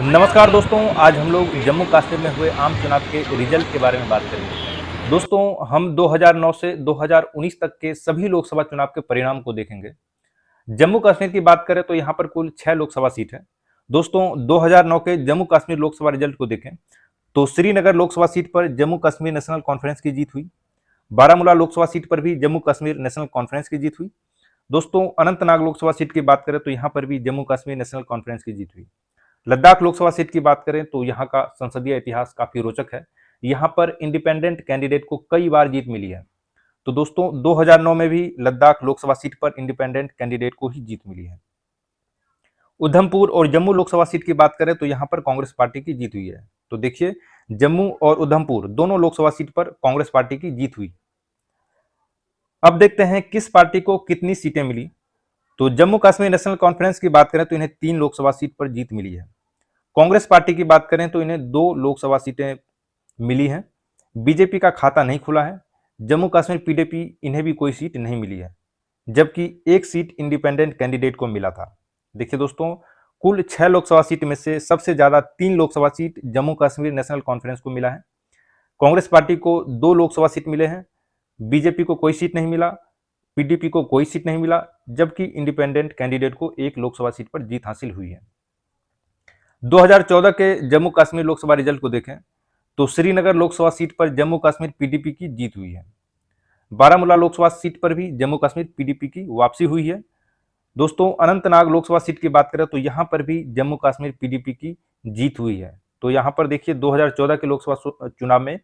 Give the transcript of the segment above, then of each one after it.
नमस्कार दोस्तों, आज हम लोग जम्मू कश्मीर में हुए आम चुनाव के रिजल्ट के बारे में बात करेंगे। दोस्तों, हम 2009 से 2019 तक के सभी लोकसभा चुनाव के परिणाम को देखेंगे। जम्मू कश्मीर की बात करें तो यहाँ पर कुल 6 लोकसभा सीट है। दोस्तों, 2009 के जम्मू कश्मीर लोकसभा रिजल्ट को देखें तो श्रीनगर लोकसभा सीट पर जम्मू कश्मीर नेशनल कॉन्फ्रेंस की जीत हुई। बारामूला लोकसभा सीट पर भी जम्मू कश्मीर नेशनल कॉन्फ्रेंस की जीत हुई। दोस्तों, अनंतनाग लोकसभा सीट की बात करें तो यहाँ पर भी जम्मू कश्मीर नेशनल कॉन्फ्रेंस की जीत हुई। लद्दाख लोकसभा सीट की बात करें तो यहाँ का संसदीय इतिहास काफी रोचक है। यहाँ पर इंडिपेंडेंट कैंडिडेट को कई बार जीत मिली है। तो दोस्तों, 2009 में भी लद्दाख लोकसभा सीट पर इंडिपेंडेंट कैंडिडेट को ही जीत मिली है। उधमपुर और जम्मू लोकसभा सीट की बात करें तो यहाँ पर कांग्रेस पार्टी की जीत हुई है। तो देखिए, जम्मू और उधमपुर दोनों लोकसभा सीट पर कांग्रेस पार्टी की जीत हुई। अब देखते हैं किस पार्टी को कितनी सीटें मिली। तो जम्मू कश्मीर नेशनल कॉन्फ्रेंस की बात करें तो इन्हें 3 लोकसभा सीट पर जीत मिली है। कांग्रेस पार्टी की बात करें तो इन्हें 2 लोकसभा सीटें मिली हैं। बीजेपी का खाता नहीं खुला है। जम्मू कश्मीर पीडीपी इन्हें भी कोई सीट नहीं मिली है, जबकि एक सीट इंडिपेंडेंट कैंडिडेट को मिला था। देखिए दोस्तों, कुल 6 लोकसभा सीट में से सबसे ज्यादा 3 Lok Sabha seat Jammu Kashmir national conference को मिला है। कांग्रेस पार्टी को 2 लोकसभा सीट मिले हैं, बीजेपी को कोई सीट नहीं मिला, पीडीपी को कोई सीट नहीं मिला, जबकि इंडिपेंडेंट कैंडिडेट को 1 लोकसभा सीट पर जीत हासिल हुई है। 2014 के जम्मू कश्मीर लोकसभा रिजल्ट को देखें तो श्रीनगर लोकसभा सीट पर जम्मू कश्मीर पीडीपी की जीत हुई है। बारामूला लोकसभा सीट पर भी जम्मू कश्मीर पीडीपी की वापसी हुई है। दोस्तों, अनंतनाग लोकसभा सीट की बात करें तो यहां पर भी जम्मू कश्मीर पीडीपी की जीत हुई है। तो यहां पर देखिए, 2014 के लोकसभा चुनाव में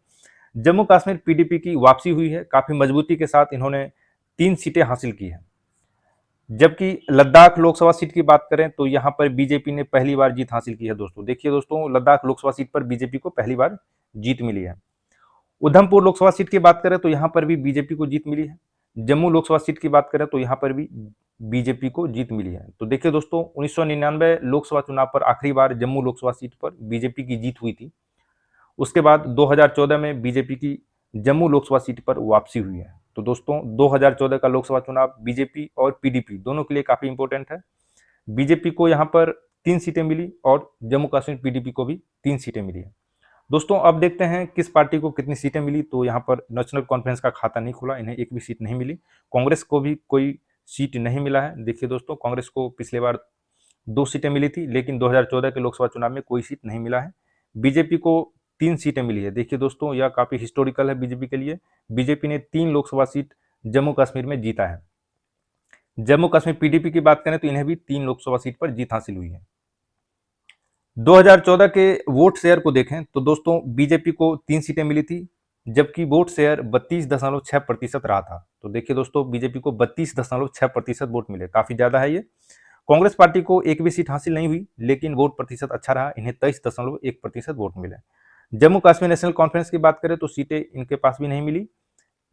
जम्मू कश्मीर पीडीपी की वापसी हुई है। काफी मजबूती के साथ इन्होंने 3 सीटें हासिल की हैं। जबकि लद्दाख लोकसभा सीट की बात करें तो यहां पर बीजेपी ने पहली बार जीत हासिल की है। दोस्तों देखिए, दोस्तों लद्दाख लोकसभा सीट पर बीजेपी को पहली बार जीत मिली है। उधमपुर लोकसभा सीट की बात करें तो यहां पर भी बीजेपी को जीत मिली है। जम्मू लोकसभा सीट की बात करें तो यहां पर भी बीजेपी को जीत मिली है। तो देखिए दोस्तों, 1999 लोकसभा चुनाव पर आखिरी बार जम्मू लोकसभा सीट पर बीजेपी की जीत हुई थी। उसके बाद 2014 में बीजेपी की जम्मू लोकसभा सीट पर वापसी हुई है। तो दोस्तों, 2014 का लोकसभा चुनाव बीजेपी और पीडीपी दोनों के लिए काफी इंपॉर्टेंट है। बीजेपी को यहाँ पर 3 सीटें मिली और जम्मू कश्मीर पीडीपी को भी 3 सीटें मिली है। दोस्तों, अब देखते हैं किस पार्टी को कितनी सीटें मिली। तो यहाँ पर नेशनल कॉन्फ्रेंस का खाता नहीं खुला, इन्हें एक भी सीट नहीं मिली। कांग्रेस को भी कोई सीट नहीं मिला है। देखिए दोस्तों, कांग्रेस को पिछले बार 2 सीटें मिली थी, लेकिन 2014 के लोकसभा चुनाव में कोई सीट नहीं मिला है। बीजेपी को 3 सीटें मिली है। देखिए दोस्तों, यह काफी हिस्टोरिकल है बीजेपी के लिए। बीजेपी ने 3 लोकसभा सीट जम्मू कश्मीर में जीता है। जम्मू कश्मीर पीडीपी की बात करें तो इन्हें भी 3 लोकसभा सीट पर जीत हासिल हुई है। 2014 के वोट शेयर को देखें तो दोस्तों, बीजेपी को 3 सीटें मिली थी, जबकि वोट शेयर 32.6% रहा था। तो देखिए दोस्तों, बीजेपी को 32.6% वोट मिले, काफी ज्यादा है ये। कांग्रेस पार्टी को एक भी सीट हासिल नहीं हुई, लेकिन वोट प्रतिशत अच्छा रहा, इन्हें 23.1% वोट मिले। जम्मू कश्मीर नेशनल कॉन्फ्रेंस की बात करें तो सीटें इनके पास भी नहीं मिली,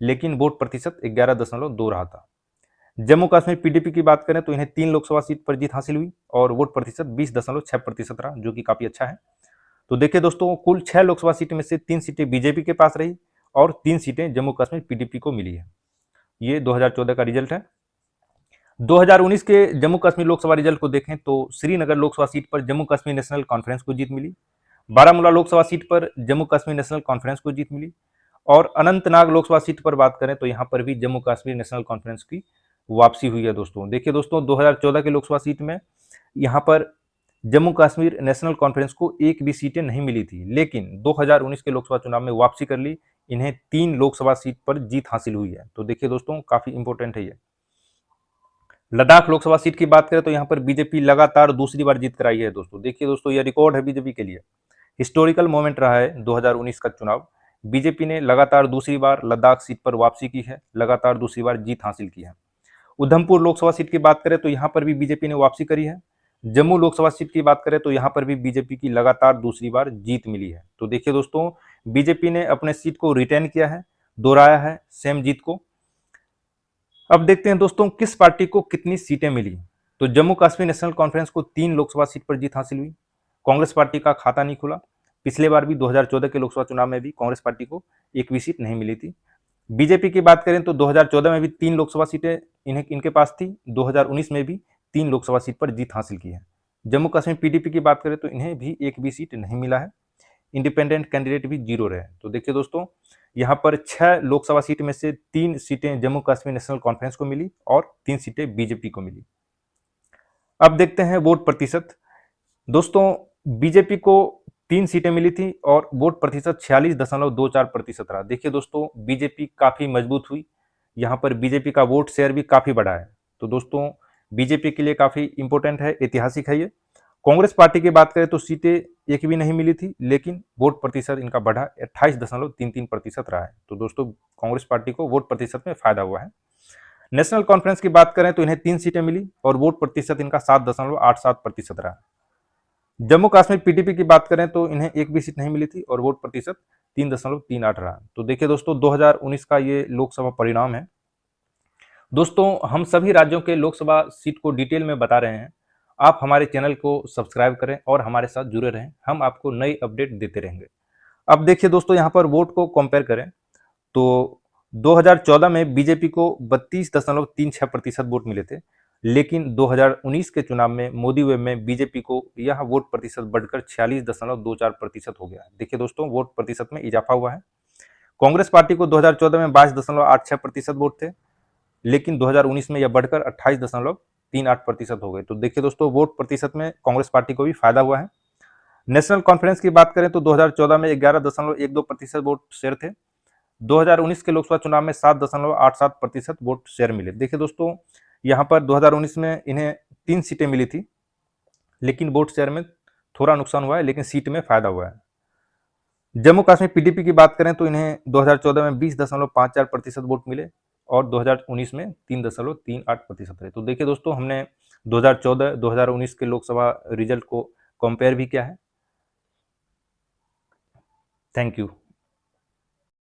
लेकिन वोट प्रतिशत 11.2 रहा था। जम्मू कश्मीर पीडीपी की बात करें तो इन्हें 3 लोकसभा सीट पर जीत हासिल हुई और वोट प्रतिशत 20.6% रहा, जो कि काफी अच्छा है। तो देखिए दोस्तों, कुल 6 लोकसभा सीट में से 3 सीटें बीजेपी के पास रही और 3 सीटें जम्मू कश्मीर पीडीपी को मिली है। ये 2014 का रिजल्ट है। 2019 के जम्मू कश्मीर लोकसभा रिजल्ट को देखें तो श्रीनगर लोकसभा सीट पर जम्मू कश्मीर नेशनल कॉन्फ्रेंस को जीत मिली। बारामूला लोकसभा सीट पर जम्मू कश्मीर नेशनल कॉन्फ्रेंस को जीत मिली और अनंतनाग लोकसभा सीट पर बात करें तो यहाँ पर भी जम्मू कश्मीर नेशनल कॉन्फ्रेंस की वापसी हुई है। दोस्तों देखिए दोस्तों, 2014 के लोकसभा सीट में यहाँ पर जम्मू कश्मीर नेशनल कॉन्फ्रेंस को एक भी सीटें नहीं मिली थी, लेकिन 2019 के लोकसभा चुनाव में वापसी कर ली, इन्हें 3 लोकसभा सीट पर जीत हासिल हुई है। तो देखिए दोस्तों, काफी इंपॉर्टेंट है ये। लद्दाख लोकसभा सीट की बात करें तो यहाँ पर बीजेपी लगातार दूसरी बार जीत कर आई है। दोस्तों देखिए दोस्तों, यह रिकॉर्ड है बीजेपी के लिए, हिस्टोरिकल मोमेंट रहा है 2019 का चुनाव। बीजेपी ने लगातार दूसरी बार लद्दाख सीट पर वापसी की है, लगातार दूसरी बार जीत हासिल की है। उधमपुर लोकसभा सीट की बात करें तो यहाँ पर भी बीजेपी ने वापसी करी है। जम्मू लोकसभा सीट की बात करें तो यहाँ पर भी बीजेपी की लगातार दूसरी बार जीत मिली है। तो देखिए दोस्तों, बीजेपी ने अपने सीट को रिटेन किया है, दोहराया है सेम जीत को। अब देखते हैं दोस्तों, किस पार्टी को कितनी सीटें मिली। तो जम्मू कश्मीर नेशनल कॉन्फ्रेंस को 3 लोकसभा सीट पर जीत हासिल हुई। कांग्रेस पार्टी का खाता नहीं खुला। पिछले बार भी 2014 के लोकसभा चुनाव में भी कांग्रेस पार्टी को एक भी सीट नहीं मिली थी। बीजेपी की बात करें तो 2014 में भी 3 लोकसभा सीटें इनके पास थी, 2019 में भी 3 लोकसभा सीट पर जीत हासिल की है। जम्मू कश्मीर पीडीपी की बात करें तो इन्हें भी एक भी सीट नहीं मिला है। इंडिपेंडेंट कैंडिडेट भी 0 रहे। तो देखिए दोस्तों, यहाँ पर 6 लोकसभा सीट में से 3 सीटें जम्मू कश्मीर नेशनल कॉन्फ्रेंस को मिली और 3 सीटें बीजेपी को मिली। अब देखते हैं वोट प्रतिशत। दोस्तों, बीजेपी को 3 सीटें मिली थी और वोट प्रतिशत 46.24% रहा। देखिए दोस्तों, बीजेपी काफी मजबूत हुई। यहाँ पर बीजेपी का वोट शेयर भी काफी बढ़ा है। तो दोस्तों, बीजेपी के लिए काफी इंपॉर्टेंट है, ऐतिहासिक है ये। कांग्रेस पार्टी की बात करें तो सीटें एक भी नहीं मिली थी, लेकिन वोट प्रतिशत इनका बढ़ा 28.33% रहा है। तो दोस्तों, कांग्रेस पार्टी को वोट प्रतिशत में फायदा हुआ है। नेशनल कॉन्फ्रेंस की बात करें तो इन्हें 3 सीटें मिली और वोट प्रतिशत इनका 7.87% रहा। जम्मू कश्मीर पीडीपी की बात करें तो इन्हें एक भी सीट नहीं मिली थी और वोट प्रतिशत 3.38 रहा। तो देखिए दोस्तों, 2019 का ये लोकसभा परिणाम है। दोस्तों, हम सभी राज्यों के लोकसभा सीट को डिटेल में बता रहे हैं। आप हमारे चैनल को सब्सक्राइब करें और हमारे साथ जुड़े रहें। हम आपको नई अपडेट देते रहेंगे। अब देखिए दोस्तों, यहाँ पर वोट को कंपेयर करें तो 2014 में बीजेपी को 32.36% वोट मिले थे, लेकिन 2019 के चुनाव में मोदी वेव में बीजेपी को यह वोट प्रतिशत बढ़कर 46.24% हो गया। देखिए दोस्तों, वोट प्रतिशत में इजाफा हुआ है। कांग्रेस पार्टी को 2014 में 22.86% वोट थे, लेकिन 2019 में यह बढ़कर 28.38% हो गए। तो देखिए दोस्तों, वोट प्रतिशत में कांग्रेस पार्टी को भी फायदा हुआ है। नेशनल कॉन्फ्रेंस की बात करें तो 2014 में 11.12% वोट शेयर थे। 2019 के लोकसभा चुनाव में 7.87% वोट शेयर मिले। देखिए दोस्तों, यहाँ पर 2019 में इन्हें 3 सीटें मिली थी, लेकिन वोट शेयर में थोड़ा नुकसान हुआ है, लेकिन सीट में फायदा हुआ है। जम्मू कश्मीर पीडीपी की बात करें तो इन्हें 2014 में 20.54% वोट मिले और 2019 में 3.38% रहे। तो देखिए दोस्तों, हमने 2014, 2019 के लोकसभा रिजल्ट को कंपेयर भी किया है। Thank you.